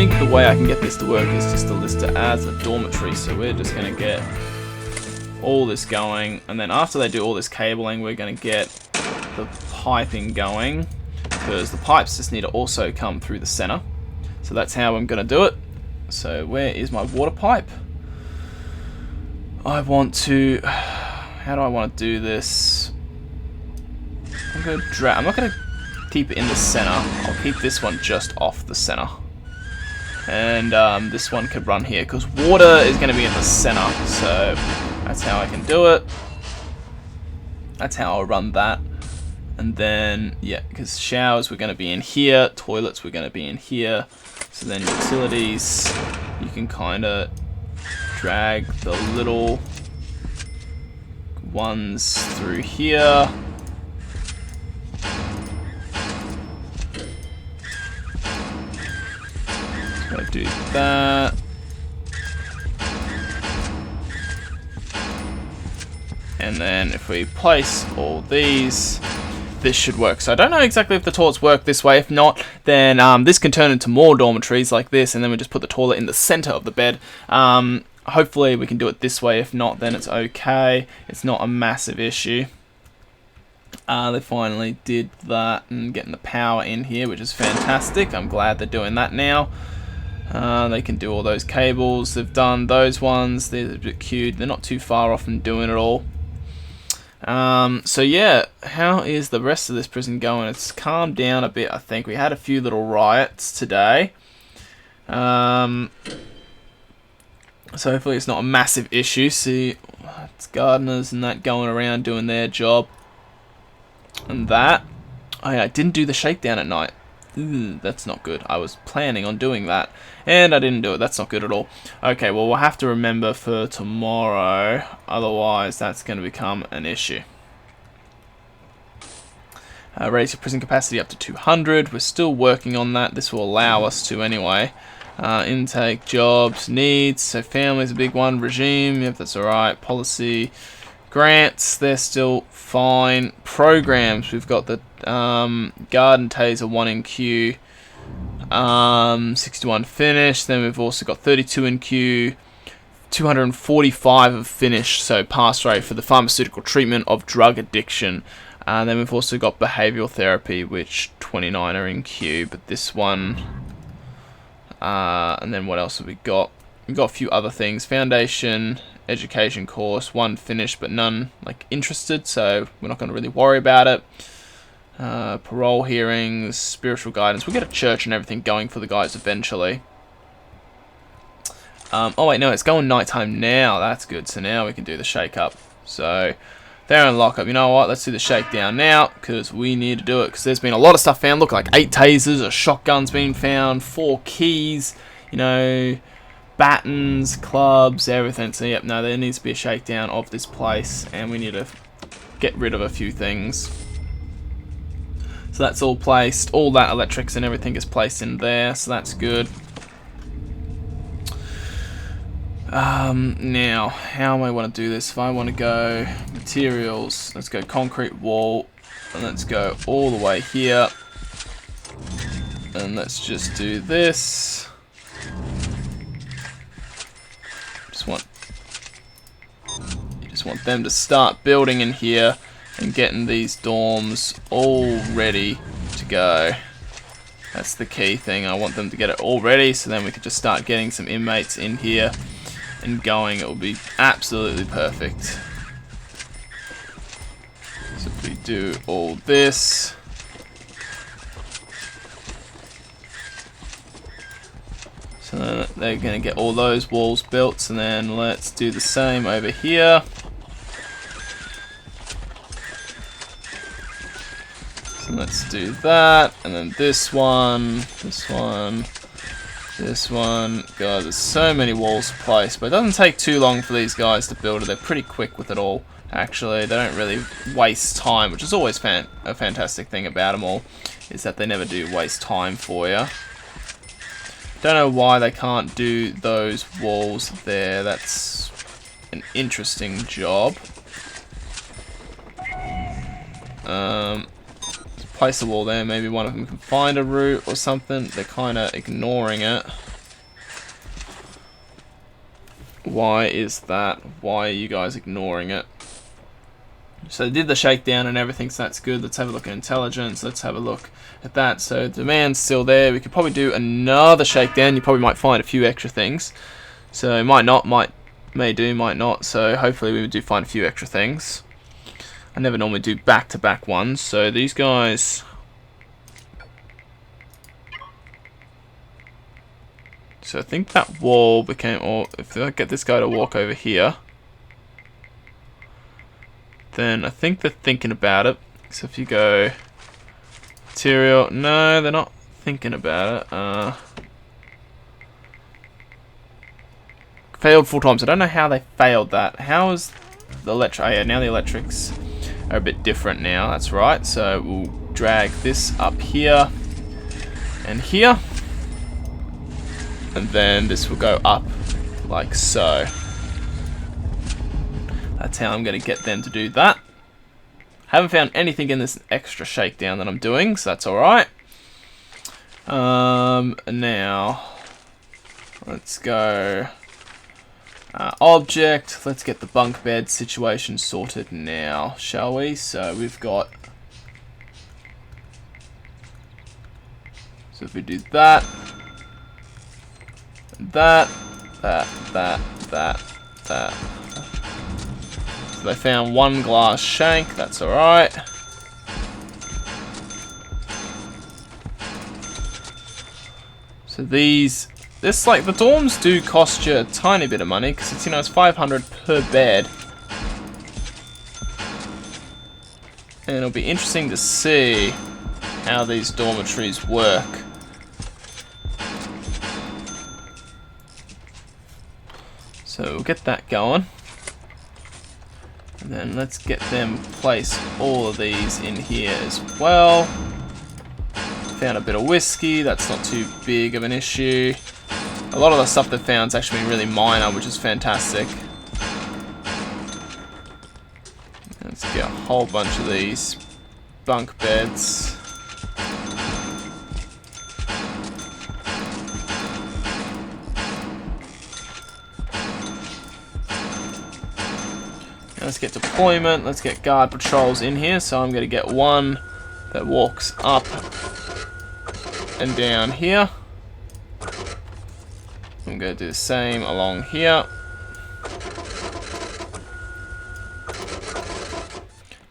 think the way I can get this to work is just to list it as a dormitory. So we're just going to get all this going, and then after they do all this cabling, we're going to get the piping going, because the pipes just need to also come through the center. So that's how I'm going to do it. So where is my water pipe? I want to... How do I want to do this? I'm going to drag... I'm not going to keep it in the center. I'll keep this one just off the center. And this one could run here, because water is going to be in the center. So that's how I can do it. That's how I'll run that. And then, yeah, because showers were going to be in here, toilets were going to be in here. So then utilities, you can kind of drag the little ones through here. Just going to do that. And then if we place all these, this should work. So I don't know exactly if the toilets work this way. If not, then this can turn into more dormitories like this, and then we just put the toilet in the center of the bed. Hopefully we can do it this way. If not, then it's okay. It's not a massive issue. They finally did that and getting the power in here, which is fantastic. I'm glad they're doing that now. They can do all those cables. They've done those ones. They're a bit cute. They're not too far off from doing it all. So yeah, how is the rest of this prison going? It's calmed down a bit, I think. We had a few little riots today. So hopefully it's not a massive issue. See, it's gardeners and that going around doing their job. And that. Oh yeah, I didn't do the shakedown at night. Ooh, that's not good. I was planning on doing that, and I didn't do it. That's not good at all. Okay, well, we'll have to remember for tomorrow. Otherwise, that's going to become an issue. Raise your prison capacity up to 200. We're still working on that. This will allow us to anyway. Intake, jobs, needs. So family's a big one. Regime, yep, that's alright. Policy. Grants, they're still fine. Programs, we've got the Garden Taser 1 in queue, 61 finished. Then we've also got 32 in queue, 245 have finished, so pass rate for the pharmaceutical treatment of drug addiction. Then we've also got behavioural therapy, which 29 are in queue, but this one, and then what else have we got? We've got a few other things. Foundation education course, 1 finished but none like interested, so we're not going to really worry about it. Parole hearings, spiritual guidance. We'll get a church and everything going for the guys eventually. Oh wait, no, it's going nighttime now. That's good. So now we can do the shake up. So they're in lockup. You know what? Let's do the shakedown now, because we need to do it. Because there's been a lot of stuff found. Look, like 8 tasers, a shotgun's been found, 4 keys. You know, batons, clubs, everything. So yep, no, there needs to be a shakedown of this place, and we need to get rid of a few things. So that's all placed. All that electrics and everything is placed in there, so that's good. Now, how am I want to do this? If I want to go materials, let's go concrete wall, and let's go all the way here, and let's just do this. You just want them to start building in here and getting these dorms all ready to go. That's the key thing. I want them to get it all ready, so then we can just start getting some inmates in here and going. It will be absolutely perfect. So if we do all this, so then they're going to get all those walls built, and then let's do the same over here. So let's do that, and then this one, this one, this one. God, there's so many walls to place, but it doesn't take too long for these guys to build it. They're pretty quick with it all, actually. They don't really waste time, which is always a fantastic thing about them all, is that they never do waste time for you. Don't know why they can't do those walls there. That's an interesting job. Place a wall there. Maybe one of them can find a route or something. They're kind of ignoring it. Why is that? Why are you guys ignoring it? So they did the shakedown and everything, so that's good. Let's have a look at intelligence. Let's have a look at that. So demand's still there. We could probably do another shakedown. You probably might find a few extra things. So might not, may do, might not. So hopefully we do find a few extra things. I never normally do back-to-back ones. So these guys... So I think that wall became... Or if I get this guy to walk over here... Then I think they're thinking about it. So if you go material, no, they're not thinking about it. Failed 4 times. I don't know how they failed that. How is the electric? Oh yeah, now the electrics are a bit different now. That's right. So we'll drag this up here and here, and then this will go up like so. That's how I'm going to get them to do that. Haven't found anything in this extra shakedown that I'm doing, so that's alright. Now, let's go object. Let's get the bunk bed situation sorted now, shall we? So we've got... So if we do that, that. So they found 1 glass shank, that's alright. So this like, the dorms do cost you a tiny bit of money, because it's, you know, it's 500 per bed. And it'll be interesting to see how these dormitories work. So we'll get that going. And then let's get them place all of these in here as well. Found a bit of whiskey, that's not too big of an issue. A lot of the stuff they found is actually really minor, which is fantastic. Let's get a whole bunch of these bunk beds. Let's get deployment, let's get guard patrols in here. So I'm going to get one that walks up and down here. I'm going to do the same along here.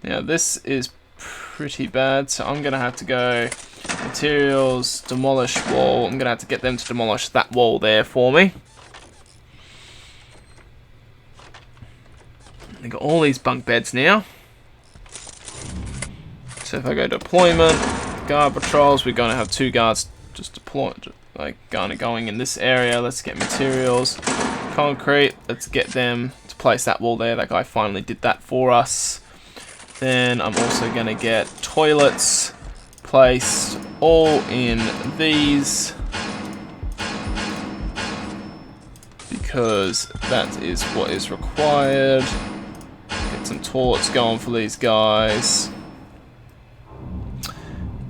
Now this is pretty bad, so I'm going to have to go materials, demolish wall. I'm going to have to get them to demolish that wall there for me. I've got all these bunk beds now. So if I go deployment, guard patrols, we're going to have 2 guards just deployed, like going in this area. Let's get materials, concrete. Let's get them to place that wall there. That guy finally did that for us. Then I'm also going to get toilets placed all in these, because that is what is required. Get some toilets going for these guys.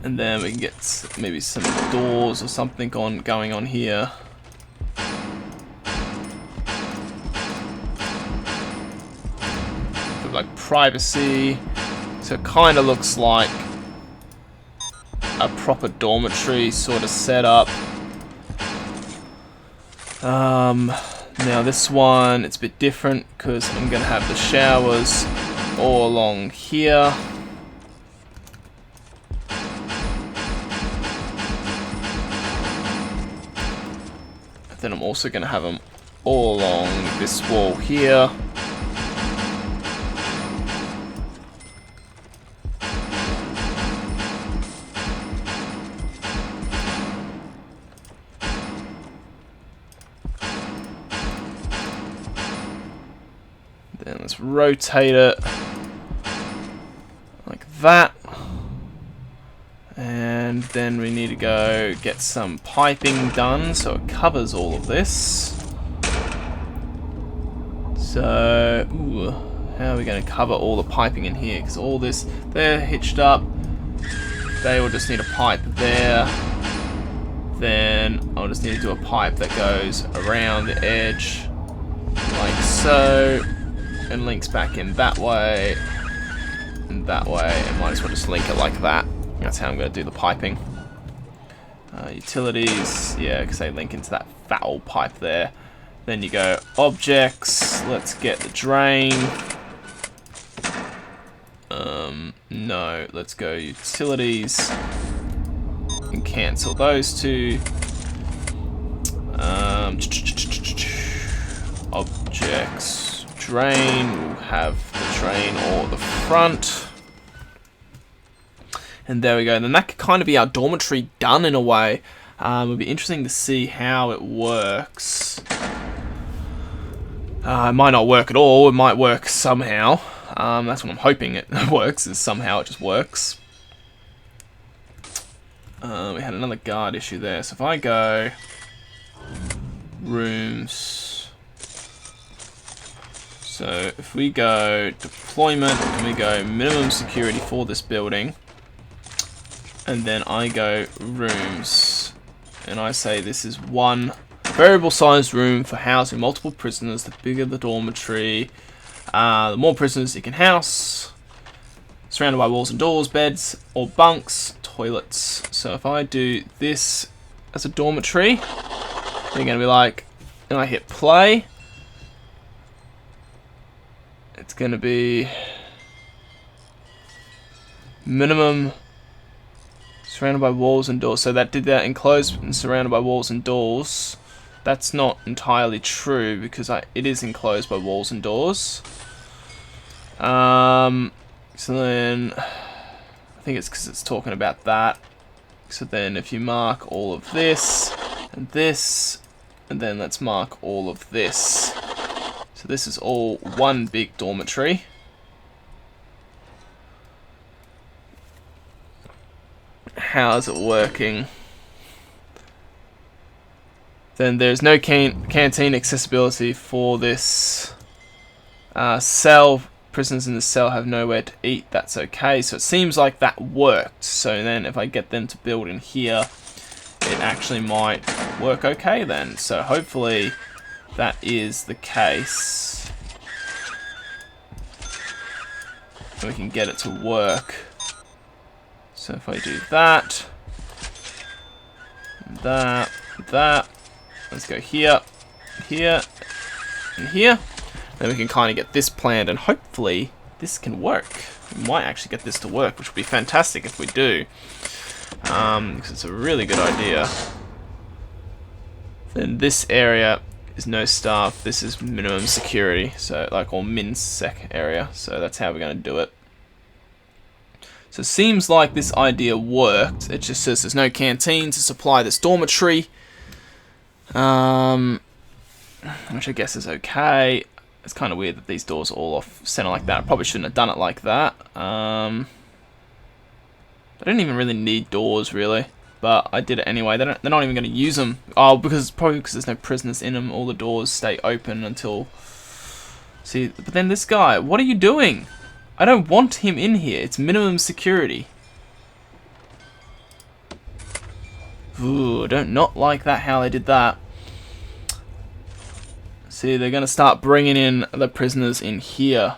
And then we can get maybe some doors or something going on here. For like privacy. So it kind of looks like a proper dormitory sort of setup. Now this one, it's a bit different because I'm going to have the showers all along here. Then I'm also going to have them all along this wall here. Then let's rotate it like that. And then we need to go get some piping done so it covers all of this. So, how are we going to cover all the piping in here? Because all this, they're hitched up. They will just need a pipe there. Then I'll just need to do a pipe that goes around the edge so, and links back in that way, and that way, and might as well just link it like that. That's how I'm going to do the piping. Utilities, yeah, because they link into that fat old pipe there. Then you go objects, let's get the drain. No, let's go utilities and cancel those two. Objects, drain, we'll have the drain or the front. And there we go. And then that could kind of be our dormitory done in a way. It would be interesting to see how it works. It might not work at all. It might work somehow. That's what I'm hoping it works, is somehow it just works. We had another guard issue there. So if I go rooms, so if we go deployment and we go minimum security for this building, and then I go rooms, and I say this is one variable sized room for housing multiple prisoners. The bigger the dormitory, the more prisoners you can house. Surrounded by walls and doors, beds or bunks, toilets. So if I do this as a dormitory, they're going to be like, and I hit play, it's going to be minimum surrounded by walls and doors. So that did that enclosed and surrounded by walls and doors. That's not entirely true because it is enclosed by walls and doors. So then I think it's because it's talking about that. So then if you mark all of this, and then let's mark all of this. So this is all one big dormitory. How's it working? Then there's no canteen accessibility for this cell. Prisoners in the cell have nowhere to eat. That's okay. So it seems like that worked. So then if I get them to build in here, it actually might work okay then. So hopefully that is the case. And we can get it to work. So if I do that, let's go here, here, and here. Then we can kind of get this planned, and hopefully this can work. We might actually get this to work, which would be fantastic if we do. Because it's a really good idea. Then this area is no staff. This is minimum security, so like or min sec area. So that's how we're going to do it. So it seems like this idea worked. It just says there's no canteen to supply this dormitory, which I guess is okay. It's kind of weird that these doors are all off center like that. I probably shouldn't have done it like that. I didn't even really need doors, really, but I did it anyway. They're not even going to use them. Oh, probably because there's no prisoners in them. All the doors stay open until. See, but then this guy, what are you doing? I don't want him in here. It's minimum security. Ooh, I don't not like that how they did that. See, they're going to start bringing in the prisoners in here.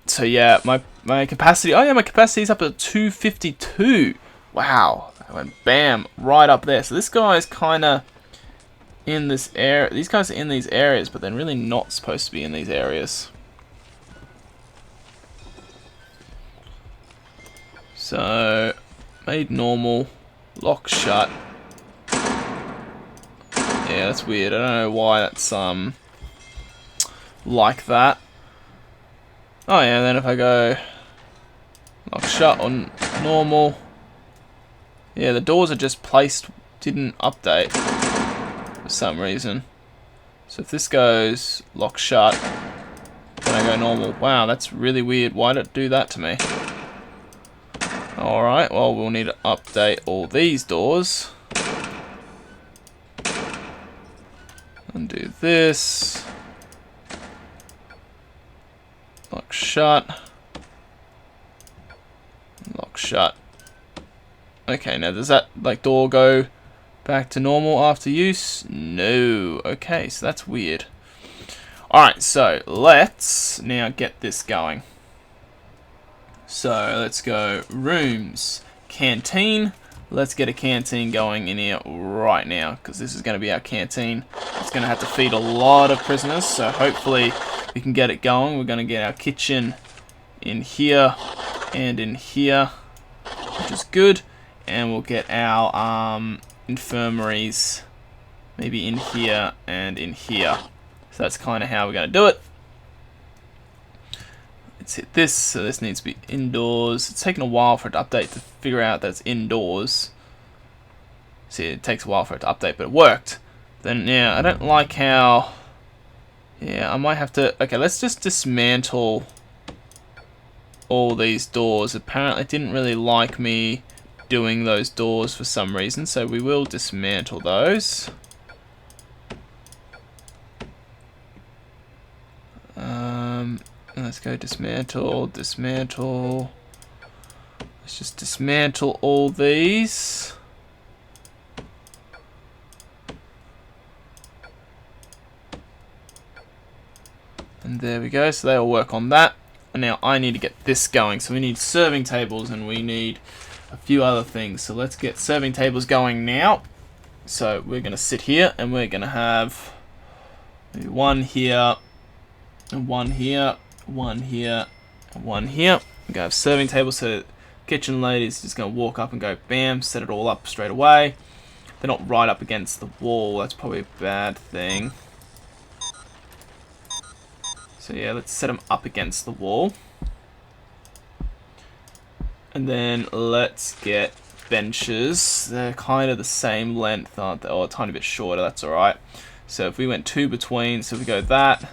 So yeah, my capacity, oh yeah, my capacity is up at 252. Wow, I went bam, right up there. So this guy's kind of in this area. These guys are in these areas, but they're really not supposed to be in these areas. So, made normal, lock shut. Yeah, that's weird. I don't know why that's like that. Oh yeah, then if I go lock shut on normal, yeah, the doors are just placed, didn't update for some reason. So if this goes lock shut, then I go normal. Wow, that's really weird. Why did it do that to me? Alright, well, we'll need to update all these doors. Undo this. Lock shut. Lock shut. Okay, now does that like door go Back to normal after use? No. Okay, so that's weird. Alright, so let's now get this going. So let's go rooms, canteen. Let's get a canteen going in here right now, because this is going to be our canteen. It's going to have to feed a lot of prisoners, so hopefully we can get it going. We're going to get our kitchen in here and in here, which is good. And we'll get our infirmaries maybe in here and in here. So that's kind of how we're going to do it. Let's hit this. So this needs to be indoors. It's taken a while for it to update to figure out that it's indoors. See, it takes a while for it to update, but it worked. Then, yeah, I don't like how... Yeah, I might have to... Okay, let's just dismantle all these doors. Apparently, it didn't really like me doing those doors for some reason, so we will dismantle those. Let's go dismantle, dismantle. Let's just dismantle all these. And there we go, so they'll work on that. And now I need to get this going. So we need serving tables and we need a few other things. So let's get serving tables going now. So we're going to sit here and we're going to have maybe one here, and one here, one here, and one here. We're going to have serving tables, so the kitchen lady's just going to walk up and go bam, set it all up straight away. They're not right up against the wall, that's probably a bad thing. So yeah, let's set them up against the wall. And then let's get benches. They're kind of the same length, aren't they? Oh, a tiny bit shorter, that's alright. So if we went two between, so if we go that,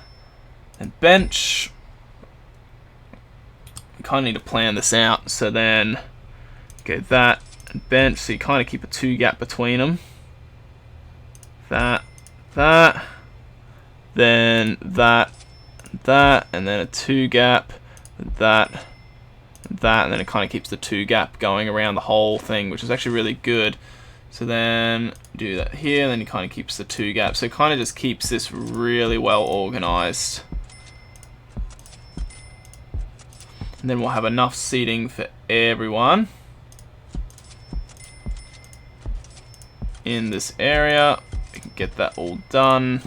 and bench, we kind of need to plan this out. So then go that and bench, so you kind of keep a 2 gap between them. That, then that, and then a 2 gap, that, and then it kind of keeps the 2 gap going around the whole thing, which is actually really good. So then do that here, and then it kind of keeps the 2 gaps. So it kind of just keeps this really well organized. And then we'll have enough seating for everyone in this area. We can get that all done.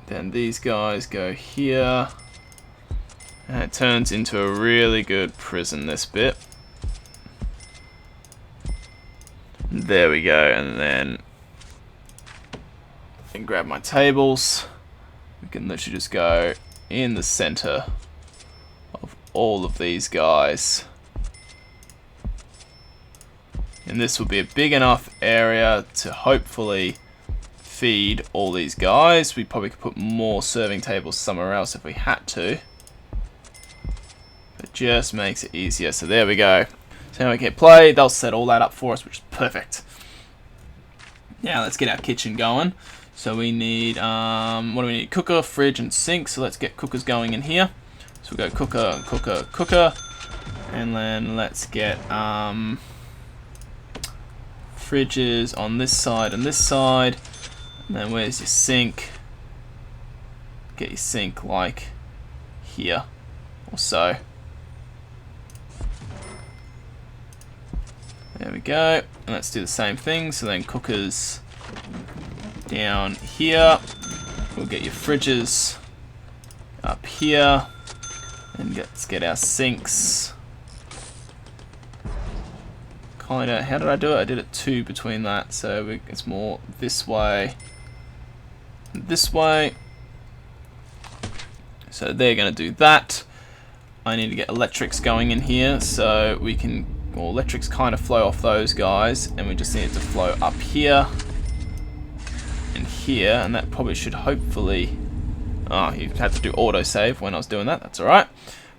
Then these guys go here. And it turns into a really good prison, this bit. There we go, and then I can grab my tables. We can literally just go in the center of all of these guys. And this will be a big enough area to hopefully feed all these guys. We probably could put more serving tables somewhere else if we had to. It just makes it easier. So there we go. So now we can play. They'll set all that up for us, which is perfect. Now let's get our kitchen going. So we need, what do we need? Cooker, fridge, and sink. So let's get cookers going in here. So we'll go cooker, cooker, cooker. And then let's get fridges on this side and this side. And then where's your sink? Get your sink like here or so. There we go. And let's do the same thing. So then cookers down here. We'll get your fridges up here. And let's get our sinks. Kinda, how did I do it? I did it 2 between that. So it's more this way. This way. So they're going to do that. I need to get electrics going in here so we can, well, electrics kind of flow off those guys, and we just need it to flow up here and here, and that probably should hopefully, oh, you had to do autosave when I was doing that, that's alright.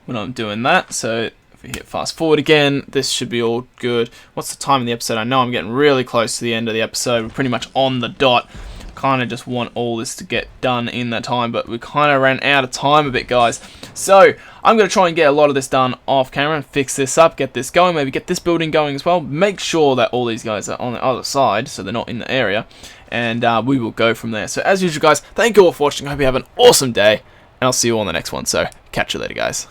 When I'm doing that, so if we hit fast forward again, this should be all good. What's the time of the episode? I know I'm getting really close to the end of the episode. We're pretty much on the dot. Kind of just want all this to get done in that time, but we kind of ran out of time a bit, guys. So I'm going to try and get a lot of this done off camera and fix this up, get this going, maybe get this building going as well. Make sure that all these guys are on the other side so they're not in the area, and we will go from there. So as usual guys, thank you all for watching. I hope you have an awesome day, and I'll see you all on the next one. So catch you later guys.